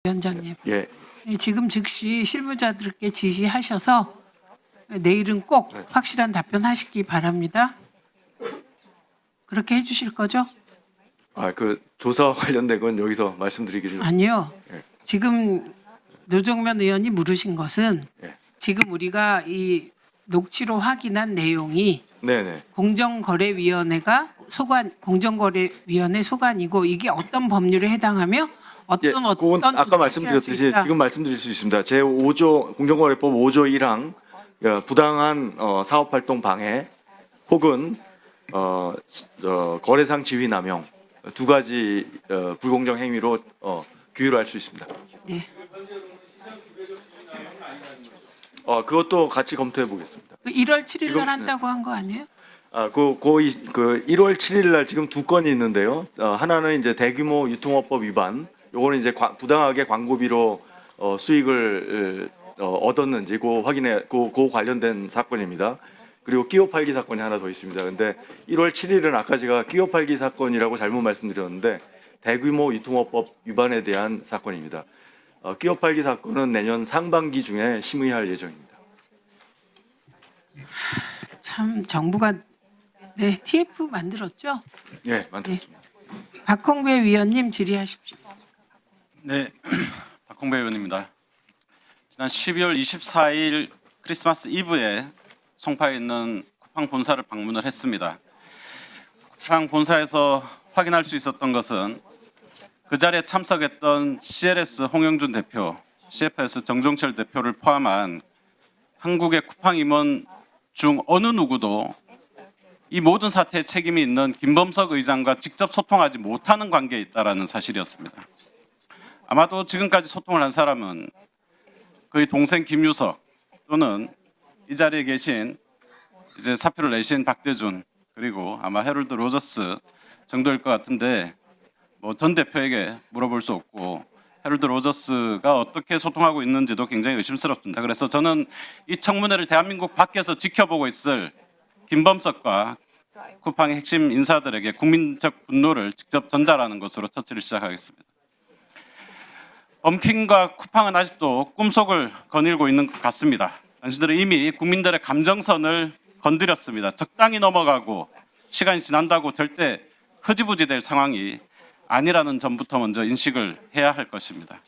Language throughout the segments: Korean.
위원장님. 예. 지금 즉시 실무자들께 지시하셔서 내일은 꼭 확실한 답변하시기 바랍니다. 그렇게 해주실 거죠? 그 조사와 관련된 건 여기서 말씀드리기를. 아니요. 예. 지금 노정면 의원이 물으신 것은 예. 지금 우리가 이 녹취로 확인한 내용이 네네. 공정거래위원회가 공정거래위원회 소관이고 이게 어떤 법률에 해당하며 예, 어떤 그건 아까 조치를 말씀드렸듯이 할 수 있다. 지금 말씀드릴 수 있습니다. 제5조 공정거래법 5조 1항 부당한 사업활동 방해 혹은 거래상 지위 남용 두 가지 불공정 행위로 규율할 수 있습니다. 네. 그것도 같이 검토해 보겠습니다. 1월 7일 지금, 날 한다고 한 거 아니에요? 그 1월 7일 날 지금 두 건이 있는데요. 하나는 이제 대규모 유통업법 위반, 요거는 이제 부당하게 광고비로 수익을 얻었는지 그 확인해 그 관련된 사건입니다. 그리고 끼워 팔기 사건이 하나 더 있습니다. 근데 1월 7일은 아까 제가 끼워 팔기 사건이라고 잘못 말씀드렸는데 대규모 유통업법 위반에 대한 사건입니다. 끼워 팔기 사건은 내년 상반기 중에 심의할 예정입니다. 참 정부가 TF 만들었죠? 예, 만들었습니다. 박홍배 위원님 질의하십시오. 네, 박홍배 의원입니다. 지난 12월 24일 크리스마스 이브에 송파에 있는 쿠팡 본사를 방문을 했습니다. 쿠팡 본사에서 확인할 수 있었던 것은 그 자리에 참석했던 CLS 홍영준 대표, CFS 정종철 대표를 포함한 한국의 쿠팡 임원 중 어느 누구도 이 모든 사태에 책임이 있는 김범석 의장과 직접 소통하지 못하는 관계에 있다라는 사실이었습니다. 아마도 지금까지 소통을 한 사람은 그의 동생 김유석 또는 이 자리에 계신 이제 사표를 내신 박대준 그리고 아마 헤럴드 로저스 정도일 것 같은데 뭐 전 대표에게 물어볼 수 없고 헤럴드 로저스가 어떻게 소통하고 있는지도 굉장히 의심스럽습니다. 그래서 저는 이 청문회를 대한민국 밖에서 지켜보고 있을 김범석과 쿠팡의 핵심 인사들에게 국민적 분노를 직접 전달하는 것으로 처치를 시작하겠습니다. 범킹과 쿠팡은 아직도 꿈속을 거닐고 있는 것 같습니다. 당신들은 이미 국민들의 감정선을 건드렸습니다. 적당히 넘어가고 시간이 지난다고 절대 흐지부지 될 상황이 아니라는 점부터 먼저 인식을 해야 할 것입니다.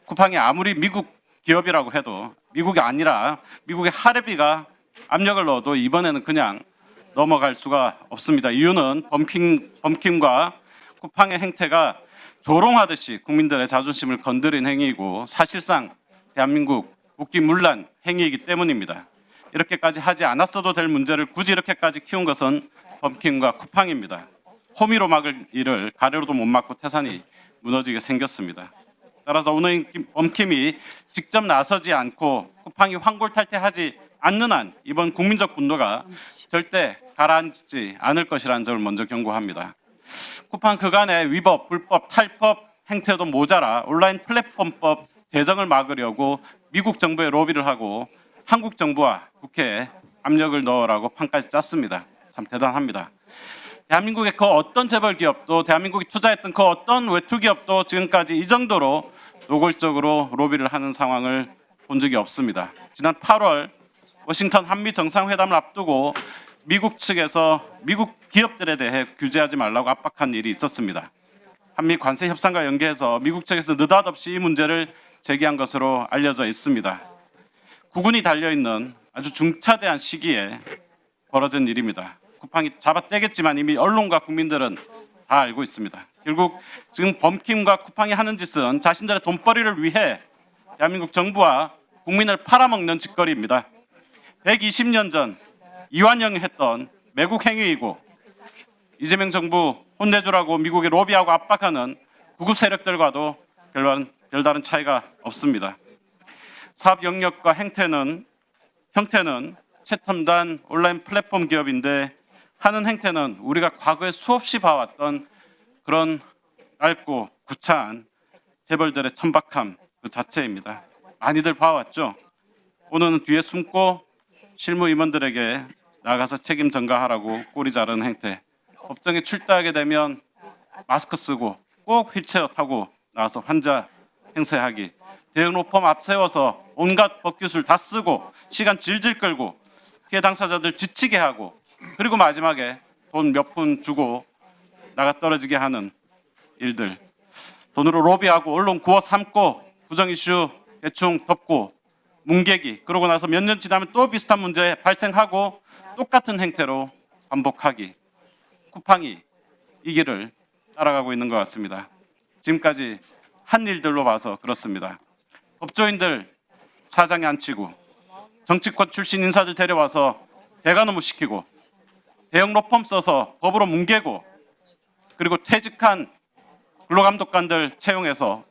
쿠팡이 아무리 미국 기업이라고 해도 미국이 아니라 미국의 하레비가 압력을 넣어도 이번에는 그냥 넘어갈 수가 없습니다. 이유는 범킴과 쿠팡의 행태가 조롱하듯이 국민들의 자존심을 건드린 행위이고 사실상 대한민국 국기문란 행위이기 때문입니다. 이렇게까지 하지 않았어도 될 문제를 굳이 이렇게까지 키운 것은 범킴과 쿠팡입니다. 호미로 막을 일을 가래로도 못 막고 태산이 무너지게 생겼습니다. 따라서 오늘 범킴이 직접 나서지 않고 쿠팡이 환골탈태하지 않는 한 이번 국민적 분노가 절대 가라앉지 않을 것이라는 점을 먼저 경고합니다. 쿠팡 그간의 위법, 불법, 탈법 행태도 모자라 온라인 플랫폼법 제정을 막으려고 미국 정부에 로비를 하고 한국 정부와 국회에 압력을 넣으라고 판까지 짰습니다. 참 대단합니다. 대한민국의 그 어떤 재벌 기업도 대한민국이 투자했던 그 어떤 외투 기업도 지금까지 이 정도로 노골적으로 로비를 하는 상황을 본 적이 없습니다. 지난 8월 워싱턴 한미 정상회담을 앞두고 미국 측에서 미국 기업들에 대해 규제하지 말라고 압박한 일이 있었습니다. 한미 관세 협상과 연계해서 미국 측에서 느닷없이 이 문제를 제기한 것으로 알려져 있습니다. 구군이 달려있는 아주 중차대한 시기에 벌어진 일입니다. 쿠팡이 잡아떼겠지만 이미 언론과 국민들은 다 알고 있습니다. 결국 지금 범킴과 쿠팡이 하는 짓은 자신들의 돈벌이를 위해 대한민국 정부와 국민을 팔아먹는 짓거리입니다. 120년 전 이완영이 했던 매국 행위이고 이재명 정부 혼내주라고 미국에 로비하고 압박하는 구급 세력들과도 별다른 차이가 없습니다. 사업 영역과 형태는 최첨단 온라인 플랫폼 기업인데 하는 행태는 우리가 과거에 수없이 봐왔던 그런 짧고 구차한 재벌들의 천박함 그 자체입니다. 많이들 봐왔죠. 오늘은 뒤에 숨고 실무 임원들에게 나가서 책임 전가하라고 꼬리 자르는 행태. 법정에 출두하게 되면 마스크 쓰고 꼭 휠체어 타고 나와서 환자 행세하기, 대응 로펌 앞세워서 온갖 법규술 다 쓰고 시간 질질 끌고 피해 당사자들 지치게 하고 그리고 마지막에 돈 몇 푼 주고 나가 떨어지게 하는 일들, 돈으로 로비하고 언론 구워 삼고 부정 이슈 대충 덮고 뭉개기, 그러고 나서 몇 년 지나면 또 비슷한 문제 발생하고 똑같은 행태로 반복하기, 쿠팡이 이 길을 따라가고 있는 것 같습니다. 지금까지 한 일들로 봐서 그렇습니다. 법조인들 사장에 앉히고 정치권 출신 인사들 데려와서 대가노무 시키고 대형 로펌 써서 법으로 뭉개고 그리고 퇴직한 근로감독관들 채용해서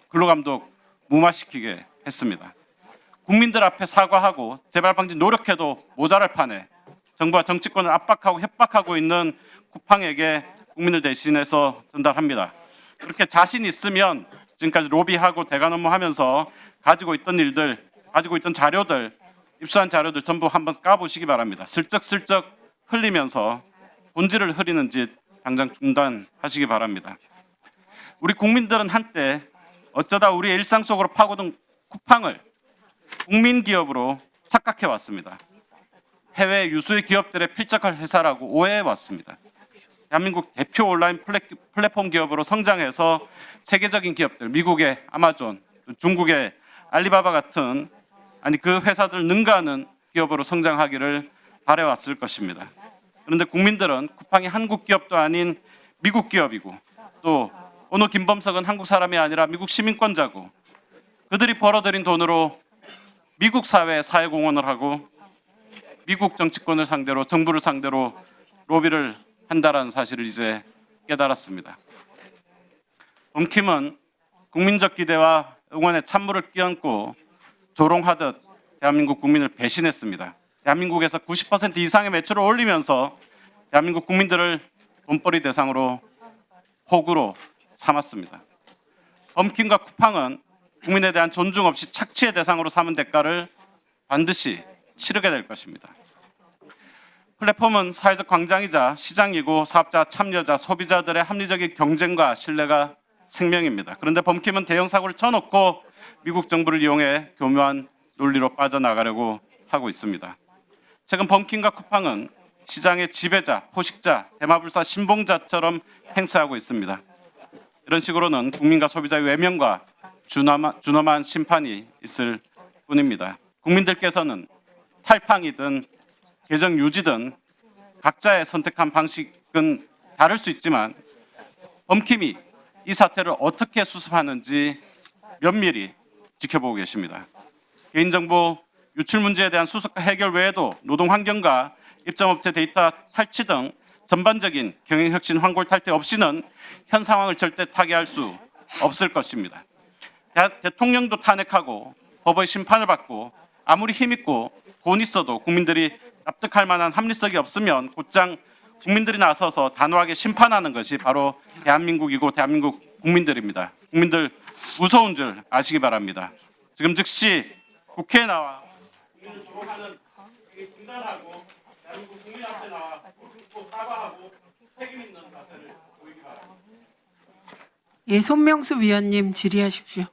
근로감독 무마시키게 했습니다. 국민들 앞에 사과하고 재발 방지 노력해도 모자랄 판에 정부와 정치권을 압박하고 협박하고 있는 쿠팡에게 국민을 대신해서 전달합니다. 그렇게 자신 있으면 지금까지 로비하고 대관업무하면서 가지고 있던 일들, 가지고 있던 자료들, 입수한 자료들 전부 한번 까보시기 바랍니다. 슬쩍슬쩍 흘리면서 본질을 흐리는 짓 당장 중단하시기 바랍니다. 우리 국민들은 한때 어쩌다 우리의 일상 속으로 파고든 쿠팡을 국민기업으로 착각해 왔습니다. 해외 유수의 기업들의 필적할 회사라고 오해해 왔습니다. 대한민국 대표 온라인 플랫폼 기업으로 성장해서 세계적인 기업들, 미국의 아마존, 중국의 알리바바 같은 그 회사들 능가하는 기업으로 성장하기를 바래왔을 것입니다. 그런데 국민들은 쿠팡이 한국 기업도 아닌 미국 기업이고 또 오늘 김범석은 한국 사람이 아니라 미국 시민권자고 그들이 벌어들인 돈으로 미국 사회에 사회공헌을 하고 미국 정치권을 상대로 정부를 상대로 로비를 한다라는 사실을 이제 깨달았습니다. 범킴은 국민적 기대와 응원의 찬물을 끼얹고 조롱하듯 대한민국 국민을 배신했습니다. 대한민국에서 90% 이상의 매출을 올리면서 대한민국 국민들을 돈벌이 대상으로 호구로 삼았습니다. 범킴과 쿠팡은 국민에 대한 존중 없이 착취의 대상으로 삼은 대가를 반드시 치르게 될 것입니다. 플랫폼은 사회적 광장이자 시장이고 사업자, 참여자, 소비자들의 합리적인 경쟁과 신뢰가 생명입니다. 그런데 범킴은 대형 사고를 쳐놓고 미국 정부를 이용해 교묘한 논리로 빠져나가려고 하고 있습니다. 최근 범킴과 쿠팡은 시장의 지배자, 포식자, 대마불사, 신봉자처럼 행세하고 있습니다. 이런 식으로는 국민과 소비자의 외면과 준엄한 심판이 있을 뿐입니다. 국민들께서는 탈팡이든 계정 유지든 각자의 선택한 방식은 다를 수 있지만 범킴이 이 사태를 어떻게 수습하는지 면밀히 지켜보고 계십니다. 개인정보 유출 문제에 대한 수습과 해결 외에도 노동환경과 입점업체 데이터 탈취 등 전반적인 경영혁신 환골 탈퇴 없이는 현 상황을 절대 타개할 수 없을 것입니다. 대통령도 탄핵하고 법의 심판을 받고 아무리 힘있고 돈 있어도 국민들이 납득할 만한 합리성이 없으면 곧장 국민들이 나서서 단호하게 심판하는 것이 바로 대한민국이고 대한민국 국민들입니다. 국민들 무서운 줄 아시기 바랍니다. 지금 즉시 국회에 나와 국민을 조롱하는 중단하고 대한민국 국민 앞에 나와 또 사과하고 책임 있는 자세를 보이기 바랍니다. 예, 손명수 위원님 질의하십시오.